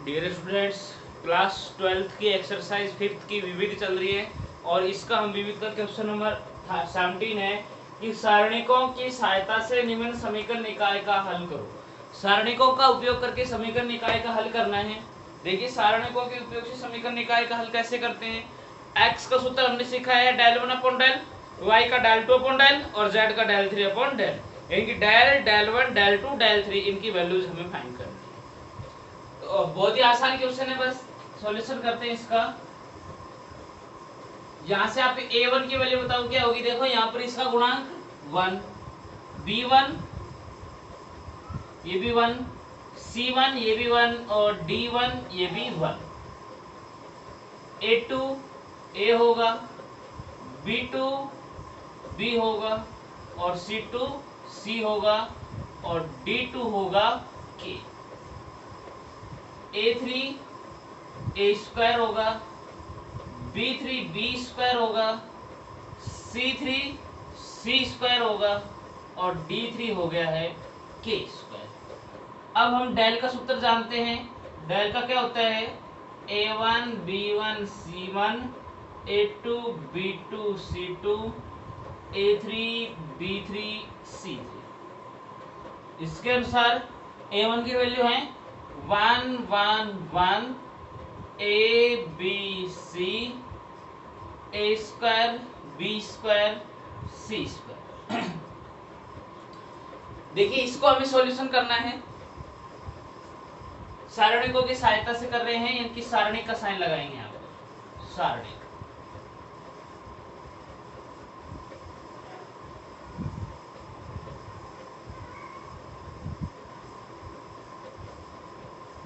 Dear students, class 12th की exercise 5th की विविध चल रही है और इसका हम विविध का क्वेश्चन नंबर 17 है कि सारणिकों की सहायता से निम्न समीकरण निकाय का हल करो। सारणिकों का उपयोग करके समीकरण निकाय का हल करना है। देखिए सारणिकों के उपयोग से समीकरण निकाय का हल कैसे करते हैं। एक्स का सूत्र हमने सीखा है डेल 1 अपॉन डेल, वाई का डेल 2 अपॉन डेल और जेड का डेल 3 अपॉन डेल। इनकी डेल 1 डेल 2 डेल 3 इनकी वैल्यूज हमें फाइंड करनी है। तो बहुत ही आसान क्वेश्चन है, बस सॉल्यूशन करते हैं इसका। यहां से आप a1 की वैल्यू बताओ क्या होगी। देखो यहाँ पर इसका गुणांक 1, b1 ये भी 1, c1 ये भी 1 और d1 ये भी 1। a2 a होगा, b2 b होगा और c2 c होगा और d2 होगा k। a3 a स्क्वायर होगा, b3 b स्क्वायर होगा, c3 c स्क्वायर होगा और d3 हो गया है k स्क्वायर। अब हम डेल का सूत्र जानते हैं। डेल का क्या होता है a1 b1 c1 a2 b2 c2 a3 b3 c3। इसके अनुसार a1 की वैल्यू है 1 1 1 a b c a square b square c square. देखिए इसको हमें सॉल्यूशन करना है। सारणिकों की सहायता से कर रहे हैं, इनकी सारणिक का साइन लगाएंगे यहाँ पर। सारणिक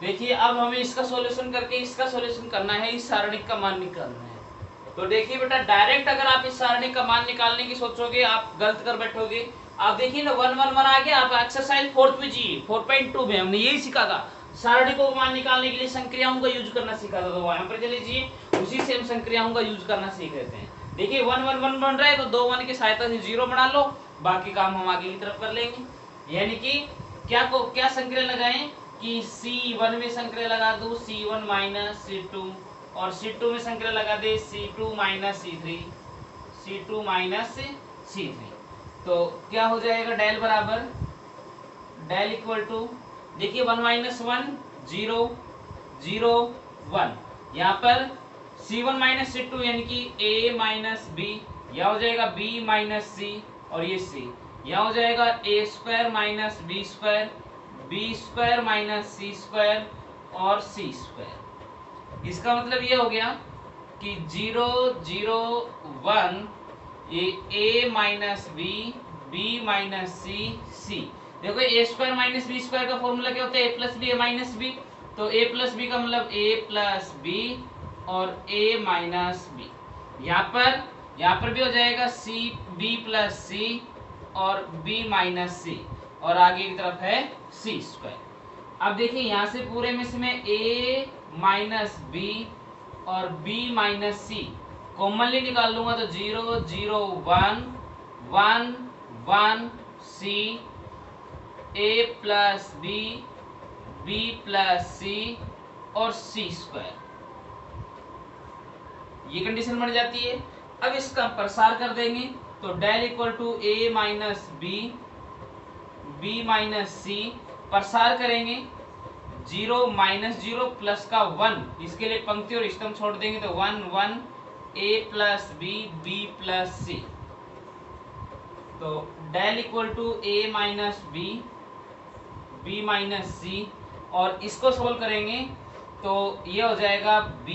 देखिए अब हमें इसका सॉल्यूशन करके इसका सॉल्यूशन करना है, इस सारणिक का मान निकालना है। तो देखिए बेटा डायरेक्ट अगर आप इस सारणिक का मान निकालने की सोचोगे आप गलत कर बैठोगे। आप देखिए ना 1 1 1 आ गया। आप एक्सरसाइज 4th में जी 4.2 में हमने यही सीखा था। सारणिकों को मान निकालने के लिए संक्रियाओं का यूज करना सीखा था। तो वहां पर चले जी उसी से हम संक्रियाओं का यूज करना सीख लेते हैं। देखिए 1 1 1 बन रहा है तो 2 1 की सहायता से 0 बना लो, बाकी काम हम आगे की तरफ कर लेंगे। यानी कि क्या संक्रिया लगाएं कि C1 में संक्रिया लगा दूं C1 माइनस C2 और C2 में संक्रिया लगा दे C2 minus C3 C2 minus C3। तो क्या हो जाएगा डेल बराबर डेल इक्वल टू देखिए 1 माइनस 1 0 0 1। यहाँ पर C1 माइनस C2 यानी कि A माइनस B, यह हो जाएगा B माइनस C और ये C। यह हो जाएगा A square minus B square, b square minus c square और c स्क्वायर। इसका मतलब ये हो गया कि 0 0 1 ये a minus B B minus C C. देखो A square minus B square का फॉर्मूला क्या होता है A plus B A minus B. तो ए प्लस बी का मतलब ए प्लस बी और ए माइनस बी। यहाँ पर भी हो जाएगा सी बी प्लस सी और बी माइनस सी और आगे की तरफ है सी स्क्वायर। अब देखिए यहाँ से पूरे में से मैं a माइनस बी और b माइनस सी कॉमनली निकाल लूंगा तो 0 0 1 1 1 c a plus B B plus C और c स्क्वायर। ये कंडीशन बन जाती है। अब इसका प्रसार कर देंगे तो del equal to a minus B B minus C प्रसार करेंगे 0 माइनस 0 प्लस का 1, इसके लिए पंक्ति और स्तंभ छोड़ देंगे तो 1 1 a plus B B plus C. तो del equal to a minus B B minus C और इसको सोल्व करेंगे तो ये हो जाएगा b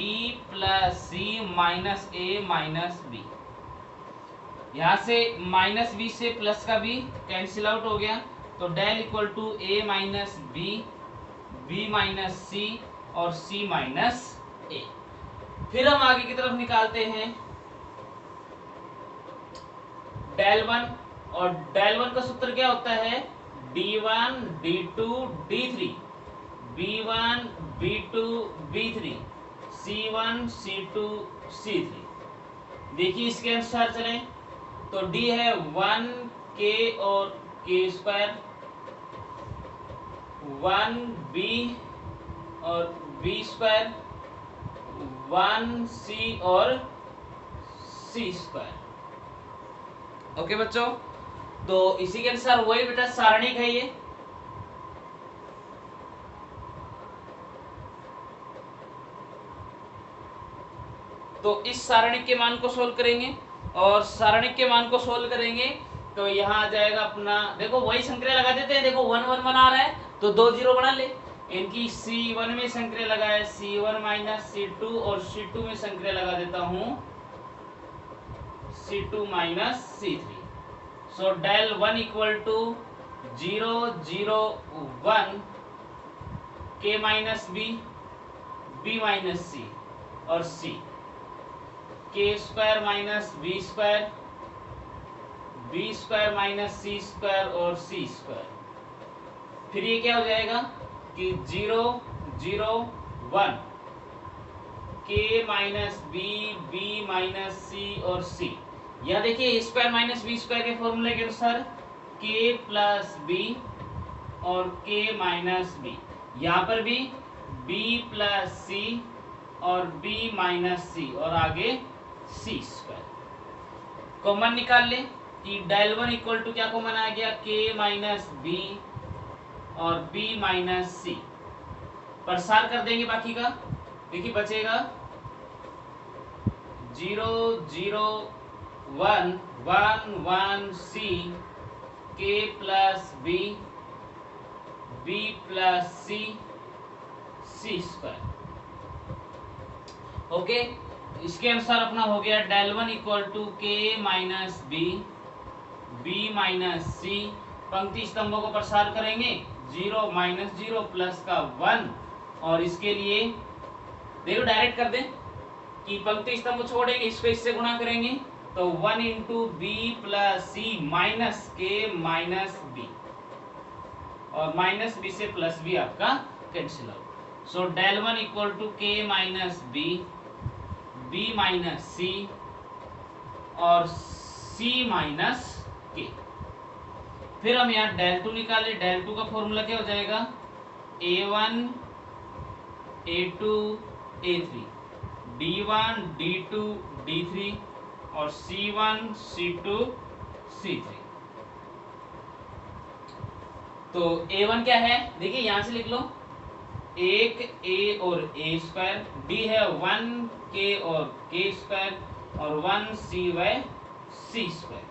plus C minus a minus B. यहाँ से माइनस बी से प्लस का बी कैंसिल आउट हो गया तो del equal to a minus B B minus C और c माइनस ए। फिर हम आगे की तरफ निकालते हैं डेल 1 और डेल 1 का सूत्र क्या होता है d1 d2 d3 b1 b2 b3 c1 c2 c3। देखिए इसके अनुसार चलें तो d है 1 k और k स्क्वायर 1 b और बी स्क्वायर 1c और c स्क्वायर। ओके बच्चों, तो इसी के अनुसार वही बेटा सारणिक है ये। तो इस सारणिक के मान को सोल्व करेंगे और सारणिक के मान को सोल्व करेंगे तो यहाँ आ जाएगा अपना, देखो वही संक्रिया लगा देते हैं। देखो 1 1 1 आ रहा है तो 2 0 बना ले। इनकी C1 में संक्रिया लगाए C1 माइनस C2 और C2 में संक्रिया लगा देता हूँ C2 minus C3। So del 1 equal to 0 0 1 K minus B, B minus C और C, K square minus B square, B square minus C square और C स्क्वायर। फिर ये क्या हो जाएगा कि 0 0 1 K minus B, B minus C और C। यहाँ देखिए A square minus B square के फॉर्मूले के अनुसार K प्लस B और K माइनस B, यहाँ पर भी B प्लस C और B माइनस C और आगे C स्क्वायर। कॉमन निकाल ले कि डेल 1 इक्वल टू क्या कॉमन आ गया K माइनस B और B माइनस C। प्रसार कर देंगे बाकी का, देखिए बचेगा 0 0 1 1 1 C K plus B, B plus C, C square. Okay, इसके अनुसार अपना हो गया del 1 equal to K minus B, B minus C। पंक्ति स्तंभों को प्रसार करेंगे 0 माइनस 0 प्लस का 1 और इसके लिए देखो डायरेक्ट कर दें कि पंक्ति स्तंभ छोड़ेंगे, इसको इससे गुणा करेंगे तो 1 into B plus C minus K minus B और माइनस बी से प्लस बी आपका cancel out. So del 1 equal to K minus B, B minus C और सी माइनस के। फिर हम यहाँ डेल 2 निकाले, डेल 2 का फॉर्मूला क्या हो जाएगा a1 a2 a3 d1 d2 d3 और c1 c2 c3। तो a1 क्या है देखिए यहां से लिख लो, एक a और a स्क्वायर, d है 1k और k स्क्वायर और 1c व c स्क्वायर।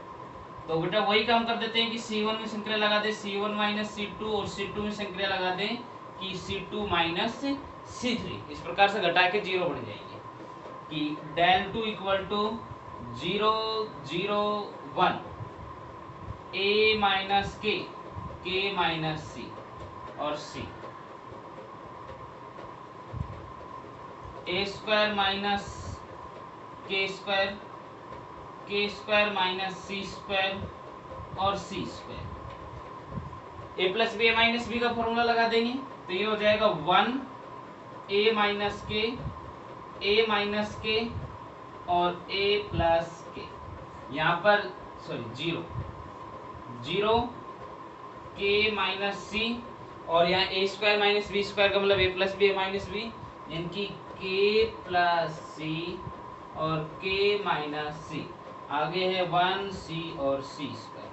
तो बेटा वही काम कर देते हैं कि c1 में संक्रिया लगा दे c1 माइनस c2 और c2 में संक्रिया लगा दें कि c2 माइनस c3। इस प्रकार से घटा के 0 बढ़ जाएंगे कि del 2 equal to 0 0 1 a minus k minus c और c, a square minus k square minus c square और c square. a plus B minus B का फॉर्मूला लगा देंगे तो ये हो जाएगा 1 a माइनस के और a प्लस के। यहाँ पर सॉरी 0 k माइनस c और यहाँ a square minus B square का मतलब a plus B minus B, इनकी k प्लस c और k माइनस c, आगे है 1c और c square.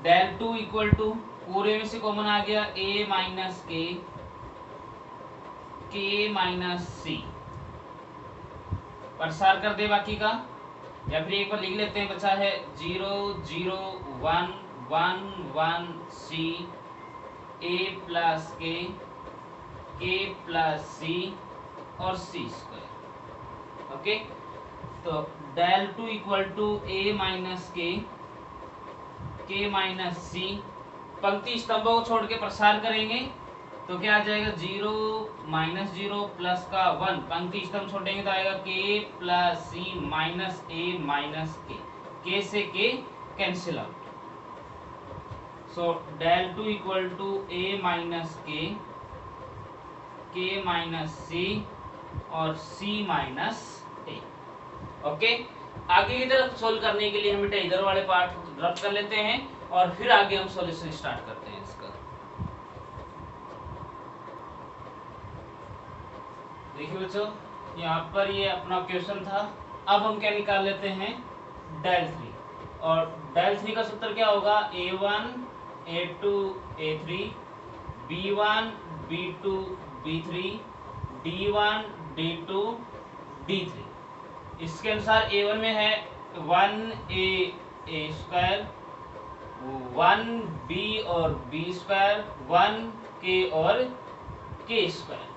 Del 2 equal to पूरे में से कॉमन आ गया a minus k minus c। प्रसार कर दे बाकी का या फिर एक बार लिख लेते हैं, बचा है 0 0 1 1 1 c a plus k plus c और c स्क्वायर। ओके, तो del 2 equal to a minus k minus c। पंक्ति स्तंभों को छोड़ के प्रसार करेंगे तो क्या आ जाएगा 0 माइनस 0 प्लस का 1, पंक्ति स्तंभ छोड़ेंगे तो आएगा k plus c minus a minus k से k cancel out. So del 2 equal to a minus k minus c और c माइनस a। ओके, आगे की तरफ सोल्व करने के लिए हम बेटा इधर वाले पार्ट ड्रॉप कर लेते हैं और फिर आगे हम सॉल्यूशन स्टार्ट करते हैं इसका। देखिए बच्चों, यहाँ पर ये अपना क्वेश्चन था। अब हम क्या निकाल लेते हैं, डेल 3। और डेल 3 का सूत्र क्या होगा, A1 A2 A3 B1 B2 B3 D1 D2 D3। इसके अनुसार A1 में है 1A A स्क्वायर, 1B और B स्क्वायर, 1K और K स्क्वायर।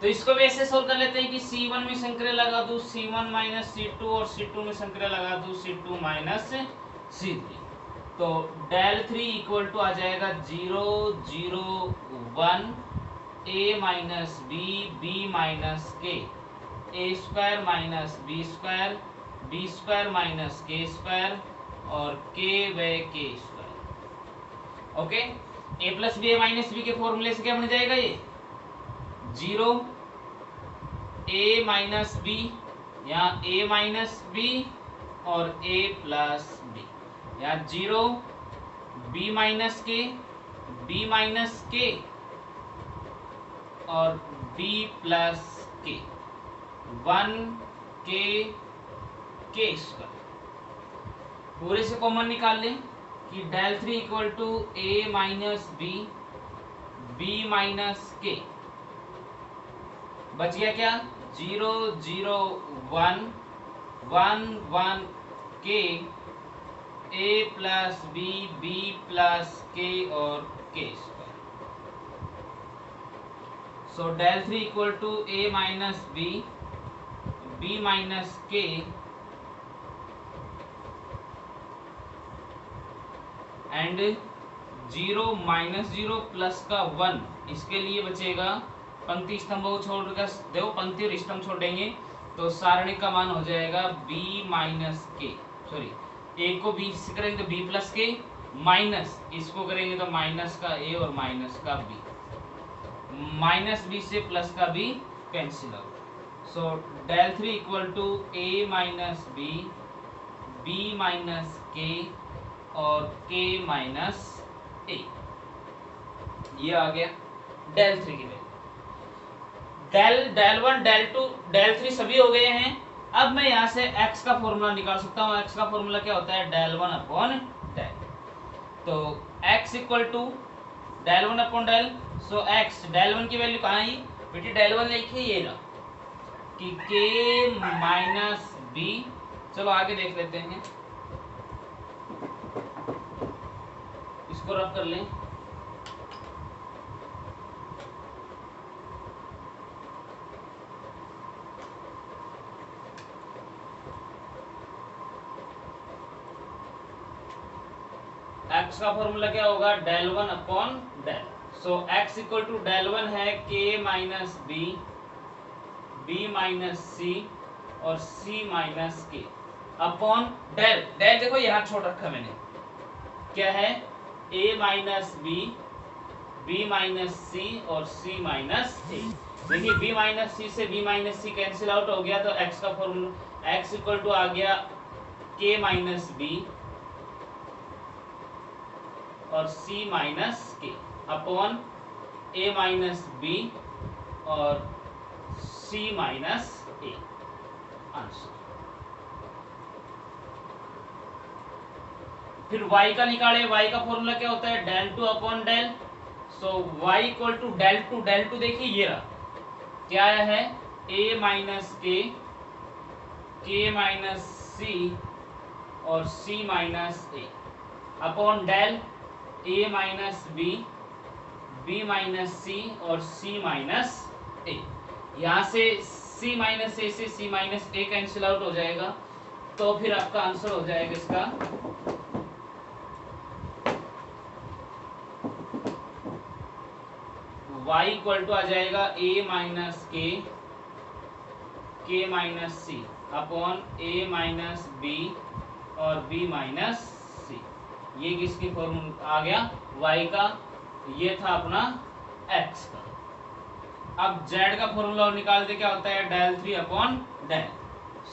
तो इसको भी ऐसे सोल्व कर लेते हैं कि C1 में संक्रिया लगा दूं C1 माइनस C2 और C2 में संक्रिया लगा दूं C2 माइनस C3। तो डेल 3 इक्वल टू आ जाएगा 0 0 1 A minus B B minus K A square minus B square B square minus K square और K व K square. Okay, A plus B minus B के फॉर्मूले से क्या बन जाएगा, ये 0 A माइनस बी, यहाँ A माइनस बी और A प्लस बी, यहाँ 0 B minus K B minus K और B प्लस के, 1 के स्क्वायर। पूरे से कॉमन निकाल लें कि del 3 equal to A minus B B minus K, बच गया क्या 0 0 1 1 1 K A plus B B plus K और K square. So del 3 equal to A minus B B minus K and 0 minus 0 plus का 1, इसके लिए बचेगा पंक्ति स्तंभों को छोड़कर, देखो पंक्ति और स्तंभ छोड़ देंगे तो सारणी का मान हो जाएगा b माइनस के, सॉरी a को b से करेंगे तो b प्लस के, माइनस इसको करेंगे तो माइनस का a और माइनस का b, माइनस b से प्लस का b cancel out. So del 3 equal to a minus b b minus K और k माइनस a, ये आ गया डेल 3 की वैल्यू। डेल 1 डेल 2 डेल 3 सभी हो गए हैं। अब मैं यहाँ से x का फॉर्मूला निकाल सकता हूँ। x का फॉर्मूला क्या होता है, डेल 1 अपॉन डेल। तो x equal to del 1 upon del, so x del 1 की वैल्यू कहाँ आई बेटी, डेल 1 लिखिए ये रहा कि k माइनस बी। चलो आगे देख लेते हैं, इसको रब कर लें। x का फॉर्मूला क्या होगा, del 1 upon del. So x equal to del 1 है k minus B b minus C और c minus K upon del. Del देखो यहाँ छोड़ रखा मैंने, क्या है a minus B b minus C और c माइनस a। देखिए b माइनस सी से b minus C cancel out हो गया, तो x का फॉर्मूला x इक्वल टू आ गया k माइनस बी और c minus K upon a minus B और c माइनस a। आंसर। फिर y का निकाले, y का फॉर्मूला क्या होता है, del 2 upon del. So y equal to del 2, del 2 देखिए ये रहा, क्या है a minus K minus C और c minus a upon del a minus B minus C और c माइनस a। यहाँ से c माइनस a से c minus a cancel out हो जाएगा, तो फिर आपका आंसर हो जाएगा इसका y इक्वल टू आ जाएगा a minus K minus C upon a minus B और b माइनस सी। ये किसकी फॉर्मूला आ गया, y का। ये था अपना x का। अब z का फॉर्मूला निकाल दे, क्या होता है del 3 upon del.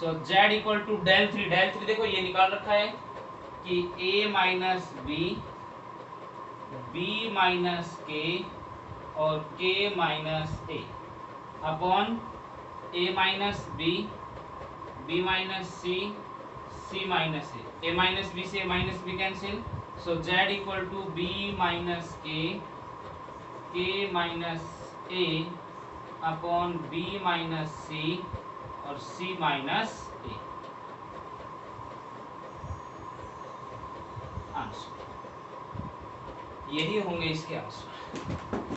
So z equal to del 3, del 3 देखो ये निकाल रखा है कि a minus B minus K और k minus a upon A minus B, B minus C, C minus A minus B से A minus B cancel, so Z equal to B minus K minus A upon B minus C और C minus ए। Answer यही होंगे इसके answer.